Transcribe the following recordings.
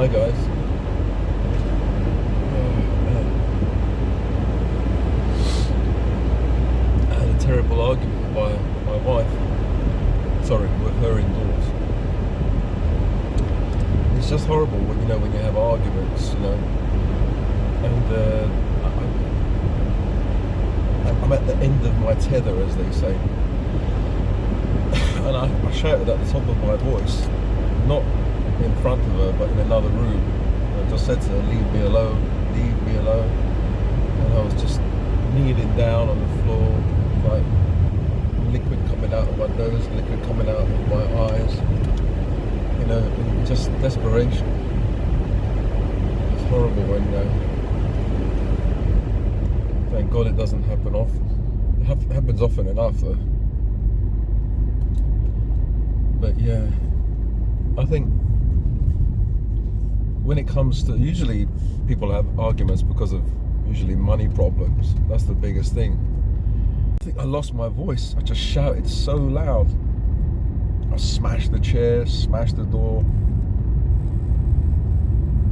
Hi guys. I had a terrible argument with my wife. Sorry, with her indoors. It's just horrible when you have arguments, And I'm at the end of my tether, as they say. And I shouted at the top of my voice, not in front of her, but in another room. I just said to her, leave me alone, leave me alone. And I was just kneeling down on the floor, like liquid coming out of my nose, liquid coming out of my eyes, in just desperation. It's horrible when, thank God it doesn't happen often. It happens often enough though. But yeah, I think when it comes to, usually people have arguments because of usually money problems. That's the biggest thing. I think I lost my voice. I just shouted so loud. I smashed the chair, smashed the door.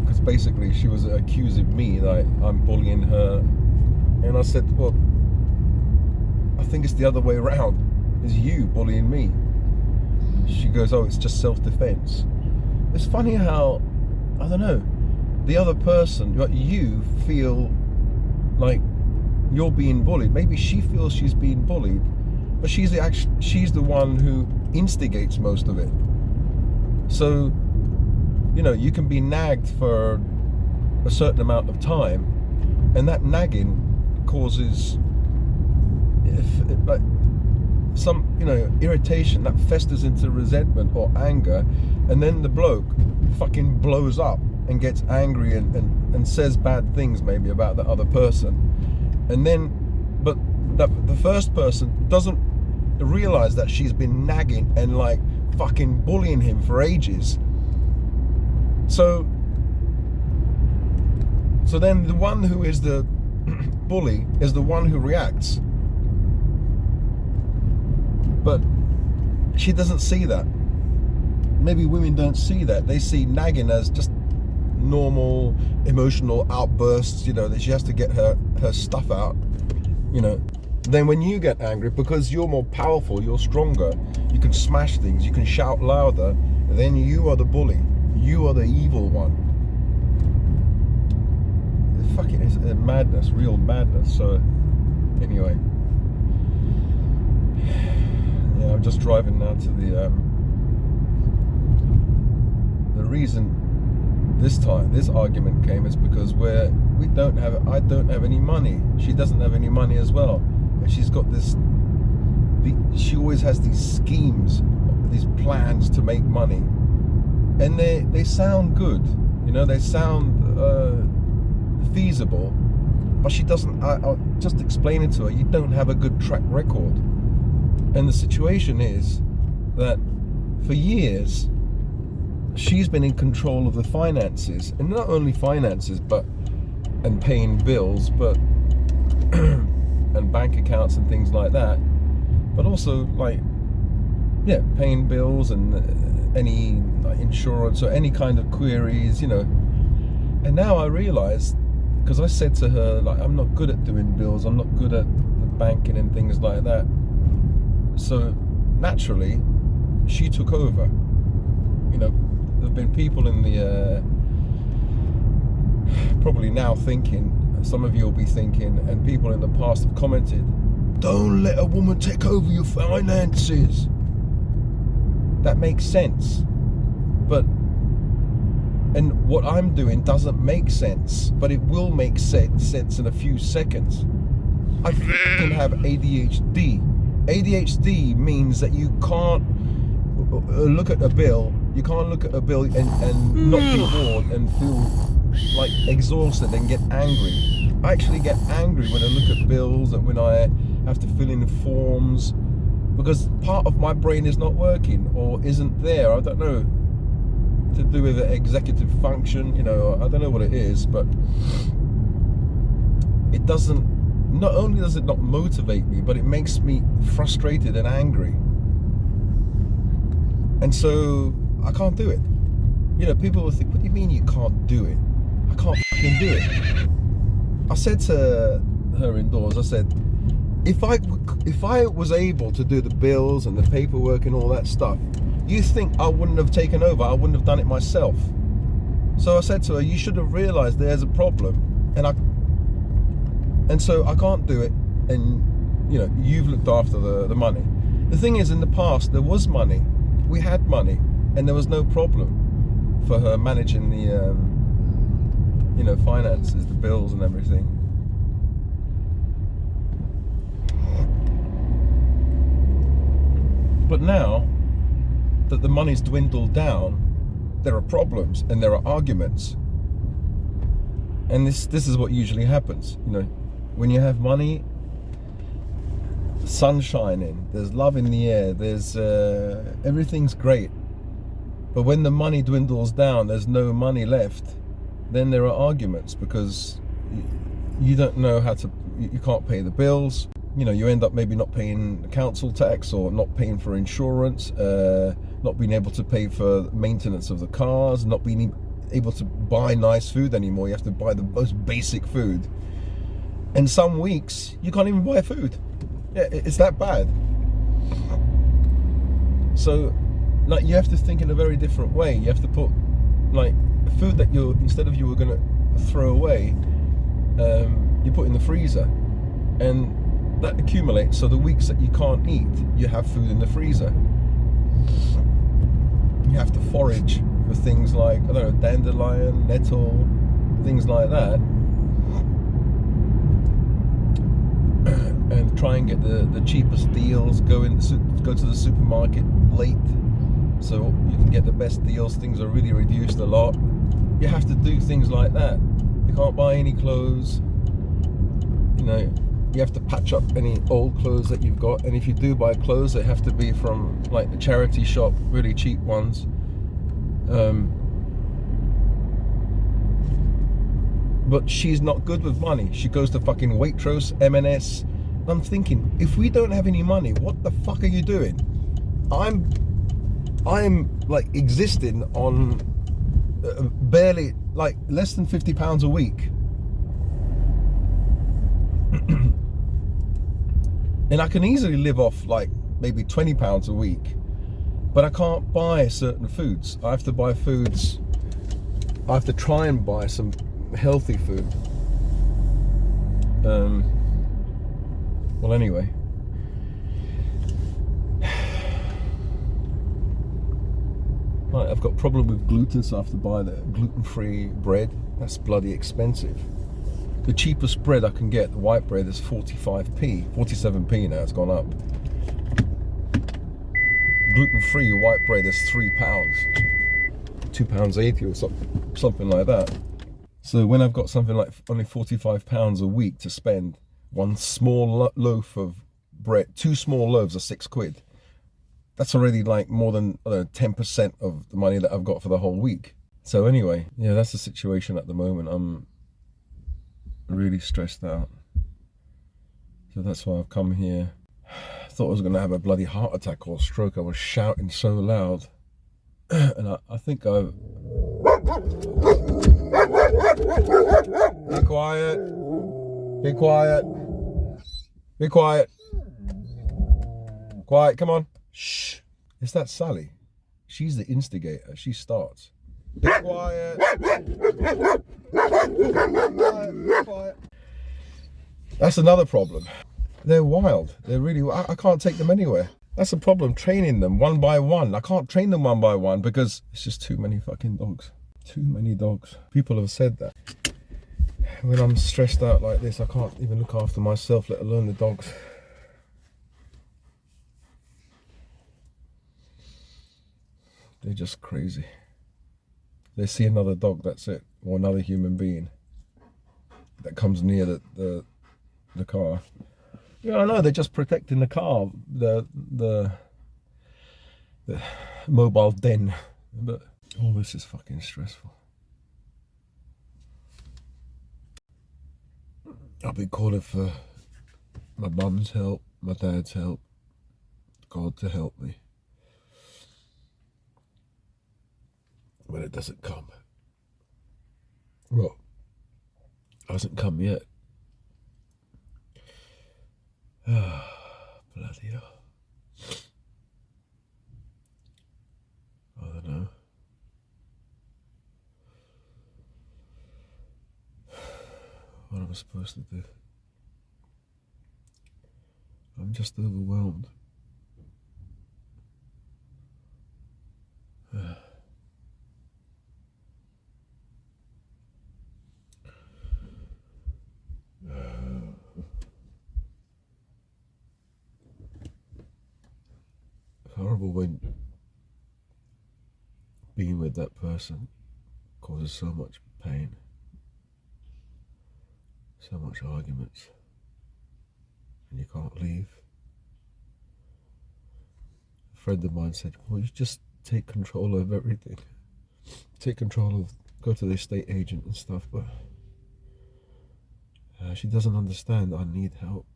Because basically she was accusing me that I'm bullying her. And I said, well, I think it's the other way around. It's you bullying me. She goes, oh, it's just self-defense. It's funny how, I don't know, the other person, you feel like you're being bullied. Maybe she feels she's being bullied, but she's the one who instigates most of it. So, you can be nagged for a certain amount of time, and that nagging causes some irritation that festers into resentment or anger, and then the bloke fucking blows up and gets angry and says bad things maybe about the other person, and then but the first person doesn't realize that she's been nagging and like fucking bullying him for ages. So then the one who is the bully is the one who reacts. But she doesn't see that. Maybe women don't see that. They see nagging as just normal emotional outbursts, that she has to get her stuff out, Then when you get angry, because you're more powerful, you're stronger, you can smash things, you can shout louder, then you are the bully. You are the evil one. It's madness, real madness. So anyway. Yeah, I'm just driving now to the reason this argument came is because I don't have any money. She doesn't have any money as well, and she's got she always has these schemes, these plans to make money, and they sound good, they sound feasible, but she doesn't. I'll just explain it to her. You don't have a good track record. And the situation is that for years, she's been in control of the finances, and not only finances, and paying bills, but and bank accounts and things like that, but also paying bills and any insurance or any kind of queries, And now I realize, because I said to her, I'm not good at doing bills, I'm not good at the banking and things like that. So naturally, she took over. There've been people in the probably now thinking, some of you will be thinking, and people in the past have commented, don't let a woman take over your finances. That makes sense, and what I'm doing doesn't make sense, but it will make sense in a few seconds. I fucking have ADHD. ADHD means that you can't look at a bill. You can't look at a bill and not be bored and feel like exhausted and get angry. I actually get angry when I look at bills and when I have to fill in forms, because part of my brain is not working or isn't there. I don't know, to do with the executive function, I don't know what it is, but it doesn't. Not only does it not motivate me, but it makes me frustrated and angry. And so I can't do it. You know, people will think, what do you mean you can't do it? I can't fucking do it. I said to her indoors, I said, if I was able to do the bills and the paperwork and all that stuff, you think I wouldn't have taken over? I wouldn't have done it myself. So I said to her, you should have realized there's a problem, and so I can't do it, and you know, you've looked after the money. The thing is, in the past there was money, we had money, and there was no problem for her managing the you know, finances, the bills and everything. But now that the money's dwindled down, there are problems and there are arguments. And this is what usually happens, you know, when you have money, the sun's shining, there's love in the air, there's everything's great. But when the money dwindles down, there's no money left, then there are arguments, because you don't know how to, you can't pay the bills. You know, you end up maybe not paying council tax, or not paying for insurance, not being able to pay for maintenance of the cars, not being able to buy nice food anymore. You have to buy the most basic food. And some weeks, you can't even buy food. Yeah, it's that bad. So, like, you have to think in a very different way. You have to put, like, food that instead of you were going to throw away, you put in the freezer. And that accumulates, so the weeks that you can't eat, you have food in the freezer. You have to forage for things like, I don't know, dandelion, nettle, things like that, and try and get the cheapest deals. Go to the supermarket late, so you can get the best deals. Things are really reduced a lot. You have to do things like that. You can't buy any clothes, you know. You have to patch up any old clothes that you've got, and if you do buy clothes, they have to be from like the charity shop, really cheap ones. But she's not good with money. She goes to fucking Waitrose, M&S. I'm thinking, if we don't have any money, what the fuck are you doing? I'm like existing on barely, like, less than £50 a week. And I can easily live off like maybe £20 a week, but I can't buy certain foods. I have to buy foods, I have to try and buy some healthy food. Well, anyway, right, I've got a problem with gluten, so I have to buy the gluten-free bread. That's bloody expensive. The cheapest bread I can get, the white bread, is 45p, 47p now, it's gone up. Gluten-free white bread is £3, £2.80 or something like that. So when I've got something like only £45 a week to spend, one small loaf of bread, 2 small loaves are £6. That's already like more than 10% of the money that I've got for the whole week. So anyway, yeah, that's the situation at the moment. I'm really stressed out, so that's why I've come here. I thought I was going to have a bloody heart attack or stroke. I was shouting so loud, and I think I've... Be quiet, be quiet, be quiet, quiet, come on, shh. Is that Sally? She's the instigator. She starts. Be quiet. Quiet. That's another problem. They're wild. They're really wild. I can't take them anywhere. That's the problem, training them one by one. I can't train them one by one because it's just too many fucking dogs. Too many dogs. People have said that. When I'm stressed out like this, I can't even look after myself, let alone the dogs. They're just crazy. They see another dog, that's it, or another human being that comes near the car. Yeah, I know, they're just protecting the car, the mobile den, but all this is fucking stressful. I've been calling for my mum's help, my dad's help, God to help me. when it doesn't come. Well, it hasn't come yet. Bloody hell. I don't know. What am I supposed to do? I'm just overwhelmed. It's horrible when being with that person causes so much pain, so much arguments, and you can't leave. A friend of mine said, well, you just take control of everything. Take control of, go to the estate agent and stuff, but she doesn't understand I need help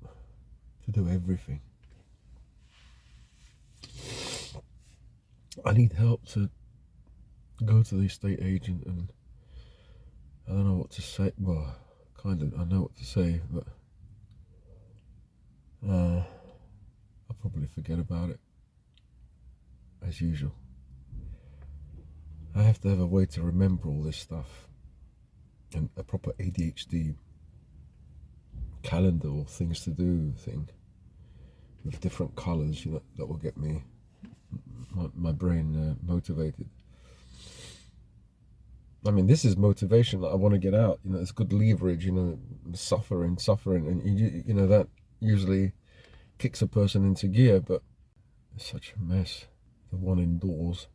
to do everything. I need help to go to the estate agent, and I don't know what to say. Well, kind of, I know what to say, but I'll probably forget about it, as usual. I have to have a way to remember all this stuff, and a proper ADHD calendar or things to do thing with different colours, that will get me, my brain motivated. I mean, this is motivation that I want to get out. It's good leverage. Suffering, and that usually kicks a person into gear. But it's such a mess. The one indoors,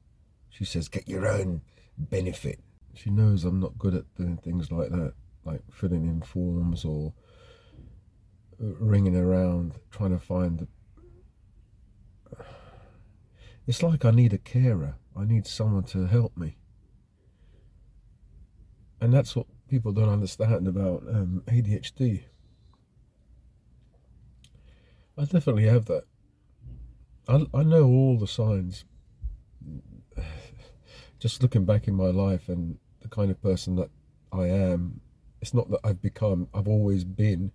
she says, "Get your own benefit." She knows I'm not good at doing things like that, like filling in forms or ringing around trying to find. It's like I need a carer. I need someone to help me. And that's what people don't understand about ADHD. I definitely have that. I know all the signs. Just looking back in my life and the kind of person that I am, it's not that I've become, I've always been.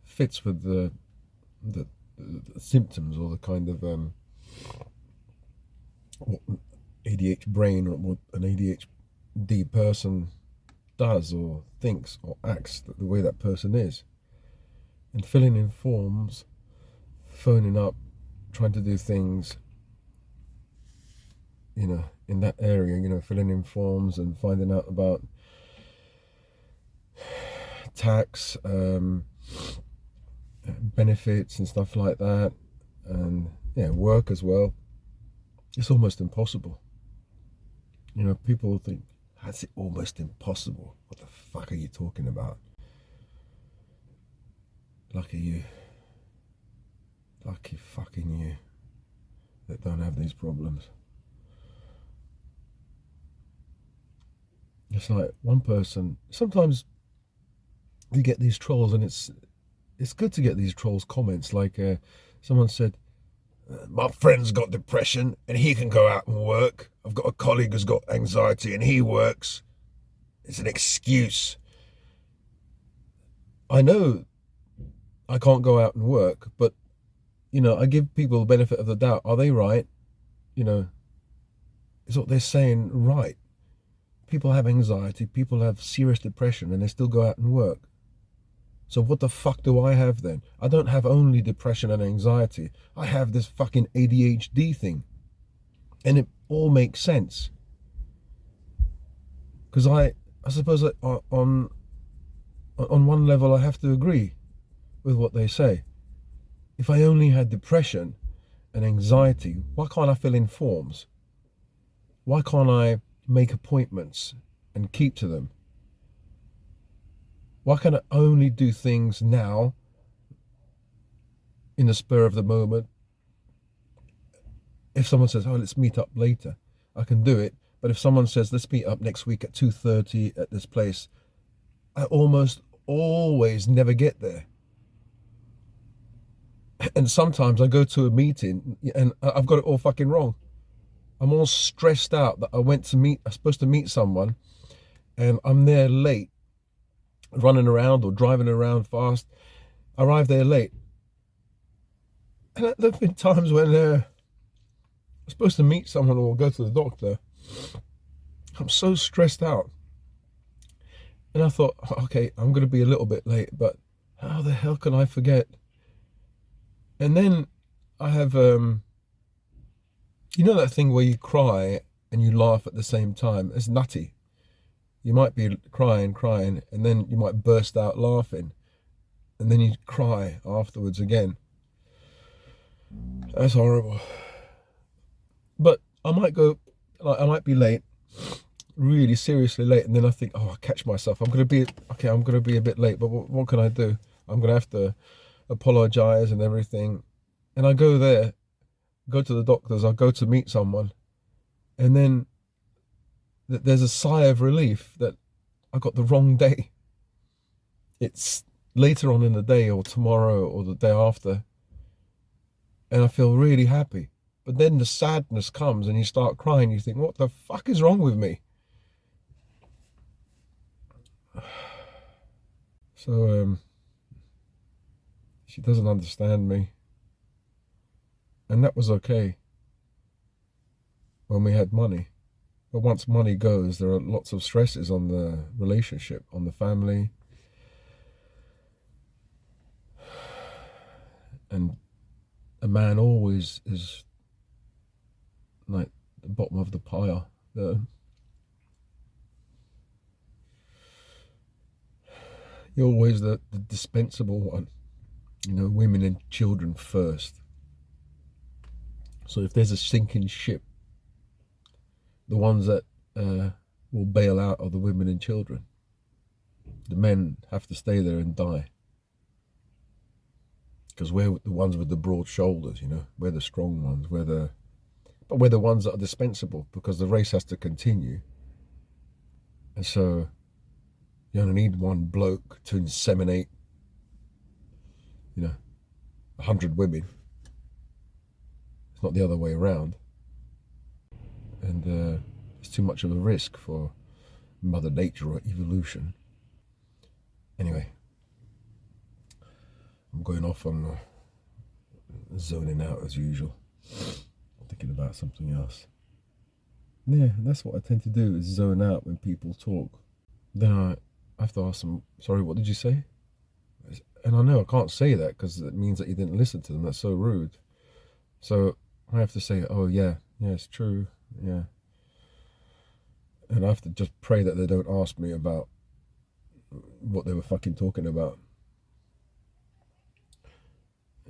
Fits with the symptoms, or the kind of what ADHD brain, or what an ADHD person does or thinks or acts, the way that person is. And filling in forms, phoning up, trying to do things, in that area, filling in forms and finding out about tax, benefits and stuff like that, and work as well. It's almost impossible. People think, that's it, almost impossible. What the fuck are you talking about? Lucky you. Lucky fucking you that don't have these problems. It's like one person, sometimes you get these trolls, and it's good to get these trolls comments, like someone said, my friend's got depression and he can go out and work. I've got a colleague who's got anxiety and he works. It's an excuse. I know I can't go out and work, but I give people the benefit of the doubt. Are they right? Is what they're saying right? People have anxiety, people have serious depression, and they still go out and work. So what the fuck do I have then? I don't have only depression and anxiety. I have this fucking ADHD thing. And it all makes sense. Because I suppose that on one level I have to agree with what they say. If I only had depression and anxiety, why can't I fill in forms? Why can't I make appointments and keep to them? Why can I only do things now in the spur of the moment? If someone says, oh, let's meet up later, I can do it. But if someone says, let's meet up next week at 2:30 at this place, I almost always never get there. And sometimes I go to a meeting and I've got it all fucking wrong. I'm all stressed out that I'm supposed to meet someone, and I'm there late, running around or driving around fast. I arrive there late. And there have been times when I'm supposed to meet someone or go to the doctor. I'm so stressed out. And I thought, okay, I'm going to be a little bit late, but how the hell can I forget? And then I have, you know that thing where you cry and you laugh at the same time? It's nutty. You might be crying, and then you might burst out laughing. And then you cry afterwards again. That's horrible. But I might be late, really seriously late, and then I think, oh, I catch myself. I'm going to be a bit late, but what can I do? I'm going to have to apologize and everything. And I go to the doctors, I go to meet someone, and then there's a sigh of relief that I got the wrong day. It's later on in the day, or tomorrow, or the day after, and I feel really happy. But then the sadness comes and you start crying. You think, what the fuck is wrong with me? So she doesn't understand me. And that was okay when we had money. But once money goes, there are lots of stresses on the relationship, on the family. And a man always is like the bottom of the pile. You're always the dispensable one. You know, women and children first. So if there's a sinking ship, the ones that will bail out are the women and children. The men have to stay there and die. Because we're the ones with the broad shoulders, you know. We're the strong ones. But we're the ones that are dispensable, because the race has to continue. And so you only need one bloke to inseminate, 100 women. It's not the other way around. And it's too much of a risk for Mother Nature or evolution. Anyway, I'm going off on zoning out as usual. Thinking about something else. Yeah, that's what I tend to do, is zone out when people talk. Then I have to ask them, sorry, what did you say? And I know I can't say that because it means that you didn't listen to them. That's so rude. So I have to say, oh yeah, it's true, yeah. And I have to just pray that they don't ask me about what they were fucking talking about.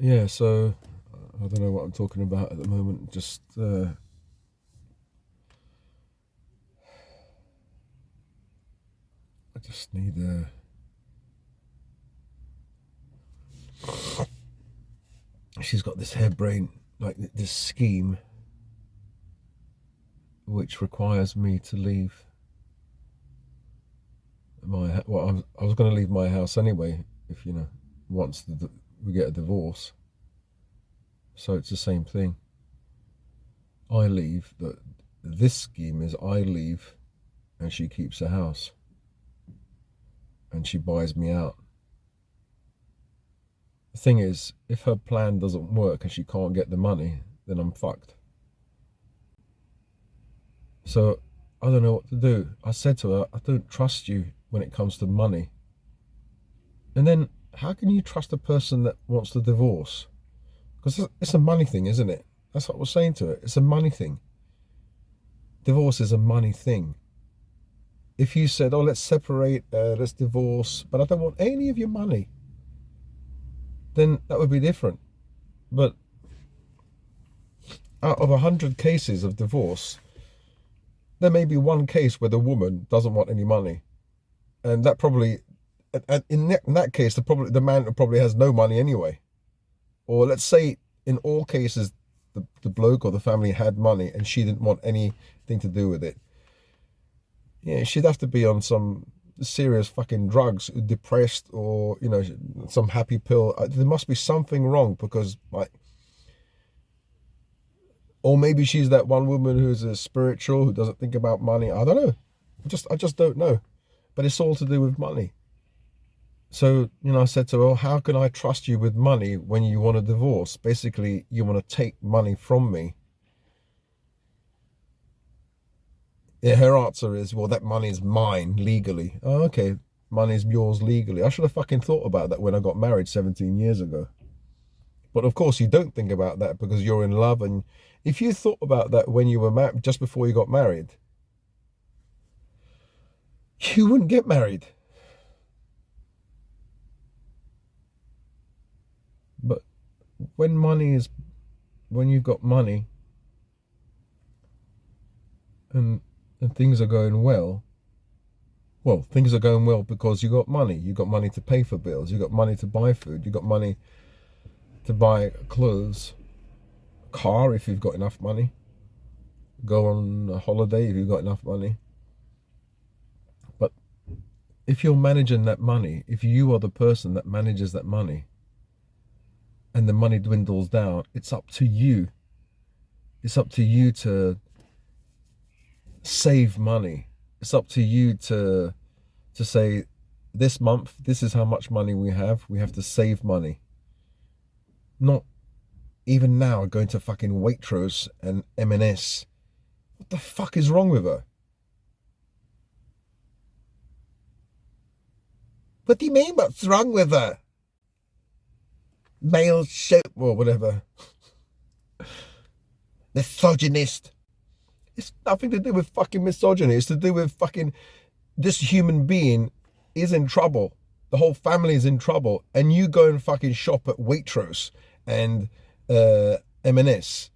Yeah, so I don't know what I'm talking about at the moment. Just I just need she's got this harebrained, like this scheme which requires me to leave I was going to leave my house anyway, if once we get a divorce. So it's the same thing. I leave. This scheme is I leave and she keeps the house and she buys me out. The thing is, if her plan doesn't work and she can't get the money, then I'm fucked. So I don't know what to do. I said to her, I don't trust you when it comes to money. And then how can you trust a person that wants to divorce? Because it's a money thing, isn't it? That's what I was saying to her. It's a money thing. Divorce is a money thing. If you said, oh, let's separate, let's divorce, but I don't want any of your money, then that would be different. But out of 100 cases of divorce, there may be one case where the woman doesn't want any money. And that probably, in that case, the man probably has no money anyway. Or let's say in all cases, the bloke or the family had money and she didn't want anything to do with it. Yeah, she'd have to be on some serious fucking drugs, depressed, or some happy pill. There must be something wrong, because like, or maybe she's that one woman who's a spiritual, who doesn't think about money. I don't know. I just don't know. But it's all to do with money. So, I said to her, well, how can I trust you with money when you want a divorce? Basically, you want to take money from me. Yeah, her answer is, well, that money is mine legally. Oh, okay, money's yours legally. I should have fucking thought about that when I got married 17 years ago. But of course, you don't think about that because you're in love. And if you thought about that when you were married, just before you got married, you wouldn't get married. But when you've got money and things are going well, things are going well because you got money. You got money to pay for bills. You got money to buy food. You got money to buy clothes, car if you've got enough money, go on a holiday if you've got enough money. But if you're managing that money, if you are the person that manages that money, and the money dwindles down, it's up to you. It's up to you to save money. It's up to you to say, this month, this is how much money we have. We have to save money. Not even now going to fucking Waitrose and M&S. What the fuck is wrong with her? What do you mean, what's wrong with her? Male shit, or whatever. Misogynist. It's nothing to do with fucking misogyny. It's to do with fucking, this human being is in trouble. The whole family is in trouble. And you go and fucking shop at Waitrose and M&S.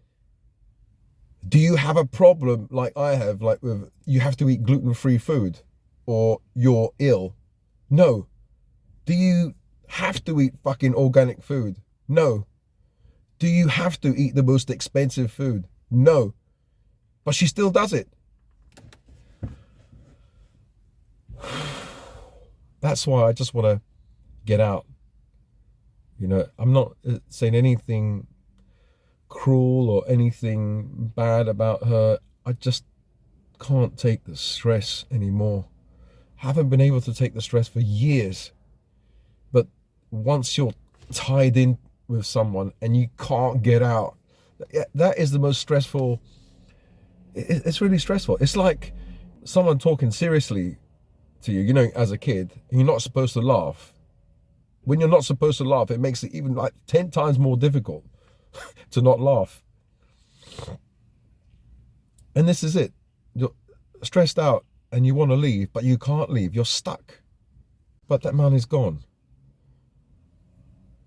Do you have a problem like I have, like with, you have to eat gluten-free food or you're ill? No. Do you have to eat fucking organic food? No. Do you have to eat the most expensive food? No. But she still does it. That's why I just want to get out. I'm not saying anything cruel or anything bad about her. I just can't take the stress anymore. Haven't been able to take the stress for years. But once you're tied in with someone and you can't get out, that is the most stressful. It's really stressful. It's like someone talking seriously to you, as a kid, and you're not supposed to laugh. When you're not supposed to laugh, it makes it even like 10 times more difficult to not laugh. And this is it. You're stressed out and you want to leave, but you can't leave. You're stuck. But that man is gone.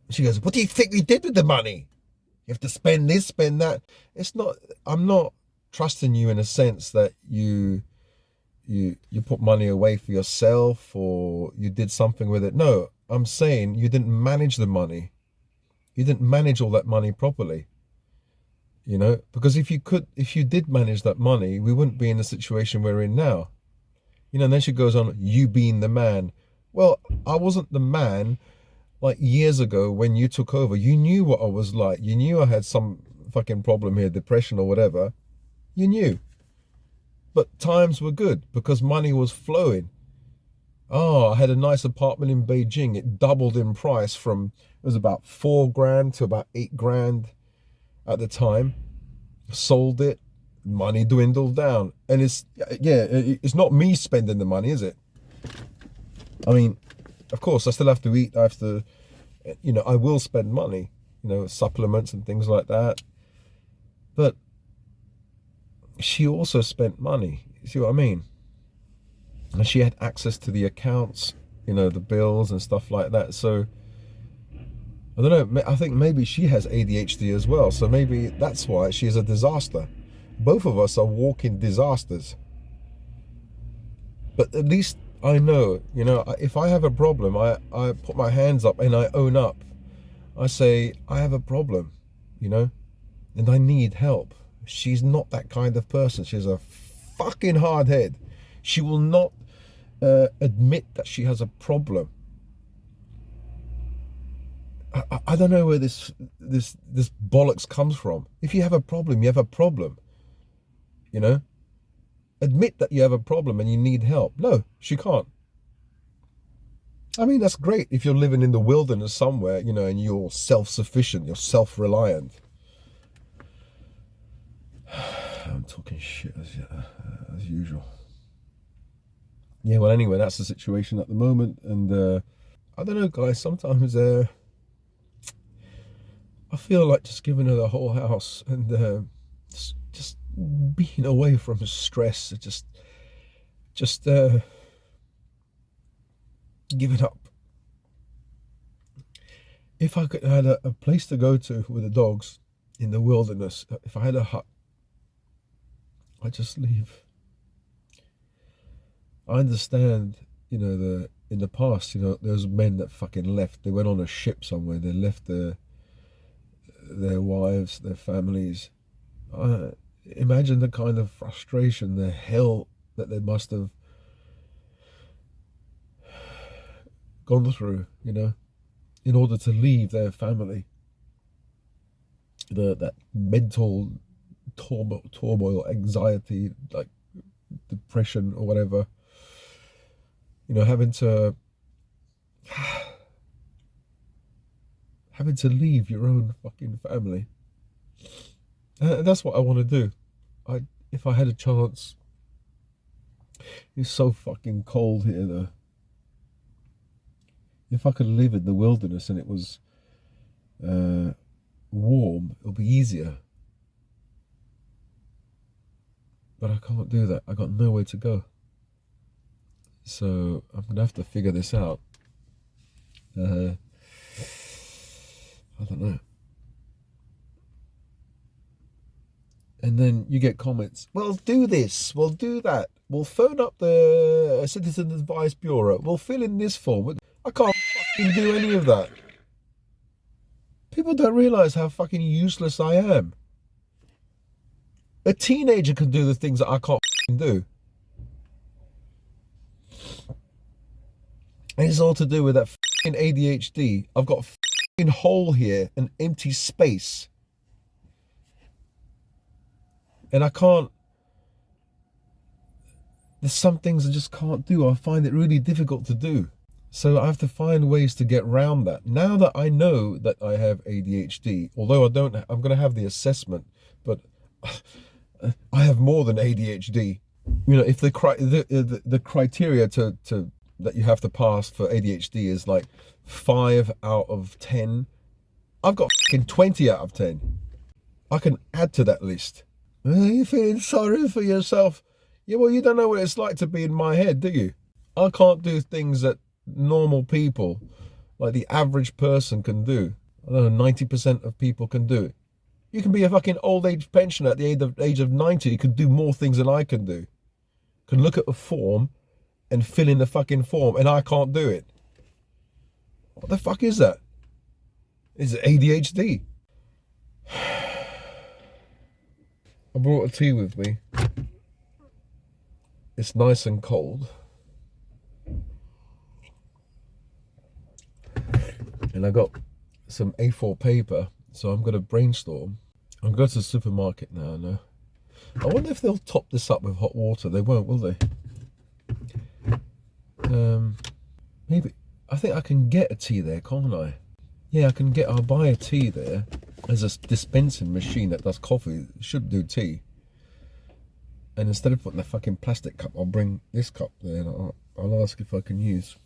She goes, what do you think we did with the money? You have to spend this, spend that. I'm not trusting you in a sense that you put money away for yourself or you did something with it. No, I'm saying you didn't manage the money. You didn't manage all that money properly. Because if you did manage that money, we wouldn't be in the situation we're in now. And then she goes on, you being the man. Well, I wasn't the man like years ago when you took over. You knew what I was like. You knew I had some fucking problem here, depression or whatever. You knew. But times were good because money was flowing. Oh, I had a nice apartment in Beijing. It doubled in price from, it was about 4 grand to about 8 grand at the time. Sold it, money dwindled down. And it's not me spending the money, is it? I mean, of course, I still have to eat. I have to, I will spend money, supplements and things like that. But she also spent money. You see what I mean? And she had access to the accounts, the bills and stuff like that. So, I don't know, I think maybe she has ADHD as well. So maybe that's why she's a disaster. Both of us are walking disasters. But at least I know, if I have a problem, I put my hands up and I own up. I say, I have a problem, and I need help. She's not that kind of person. She's a fucking hard head. She will not admit that she has a problem. I don't know where this bollocks comes from. If you have a problem, you have a problem. You know? Admit that you have a problem and you need help. No, she can't. I mean, that's great if you're living in the wilderness somewhere, you know, and you're self-sufficient, you're self-reliant. I'm talking shit as usual. Yeah, well, anyway, that's the situation at the moment. And I don't know, guys, sometimes I feel like just giving her the whole house and just being away from stress, just give it up. If I could had a place to go to with the dogs in the wilderness, if I had a hut, I'd just leave. I understand, you know, in the past, you know, those men that fucking left, they went on a ship somewhere, they left their wives, their families. Imagine the kind of frustration, the hell that they must have gone through, you know, in order to leave their family. That mental turmoil, anxiety, like depression or whatever, you know, having to leave your own fucking family. And that's what I want to do. If I had a chance. It's so fucking cold here though. If I could live in the wilderness and it was warm, it'll be easier. But I can't do that. I got nowhere to go. So I'm gonna have to figure this out. I don't know. And then you get comments, well, do this, we'll do that, we'll phone up the Citizen Advice Bureau, we'll fill in this form. I can't fucking do any of that. People don't realize how fucking useless I am. A teenager can do the things that I can't fucking do. And it's all to do with that fucking ADHD. I've got a fucking hole here, an empty space. And I can't, there's some things I just can't do. I find it really difficult to do. So I have to find ways to get around that. Now that I know that I have ADHD, although I'm going to have the assessment, but I have more than ADHD. You know, if the criteria that you have to pass for ADHD is like 5 out of 10, I've got fucking 20 out of 10. I can add to that list. Are you feeling sorry for yourself? Yeah, well, you don't know what it's like to be in my head, do you? I can't do things that normal people, like the average person, can do. I don't know, 90% of people can do it. You can be a fucking old age pensioner at the age of 90. You can do more things than I can do. Can look at a form and fill in the fucking form, and I can't do it. What the fuck is that? Is it ADHD? I brought a tea with me. It's nice and cold. And I got some A4 paper, so I'm going to brainstorm. I'm going to the supermarket now. No. I wonder if they'll top this up with hot water. They won't, will they? Maybe. I think I can get a tea there, can't I? Yeah, I'll buy a tea there. There's a dispensing machine that does coffee. It should do tea. And instead of putting the fucking plastic cup, I'll bring this cup there and I'll ask if I can use.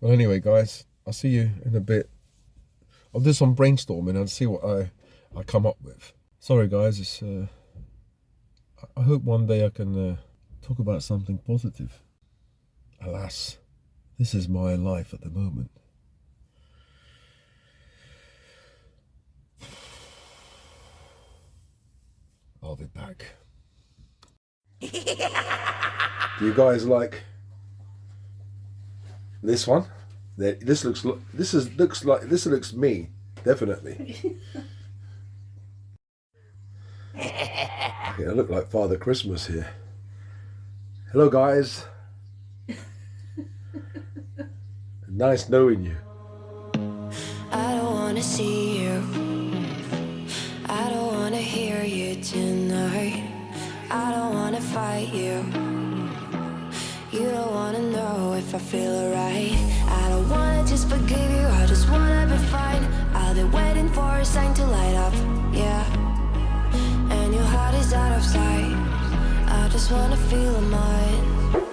Well, anyway, guys, I'll see you in a bit. I'll do some brainstorming and see what I come up with. Sorry, guys. It's I hope one day I can talk about something positive. Alas, this is my life at the moment. I'll be back. Do you guys like this one? This looks me, definitely. Yeah, I look like Father Christmas here. Hello, guys. Nice knowing you. I don't wanna see you. I don't wanna hear you tonight. I don't wanna fight you. You don't wanna know if I feel alright. I don't wanna just forgive you, I just wanna be fine. I'll be waiting for a sign to light up, yeah. And your heart is out of sight. I just wanna feel mine.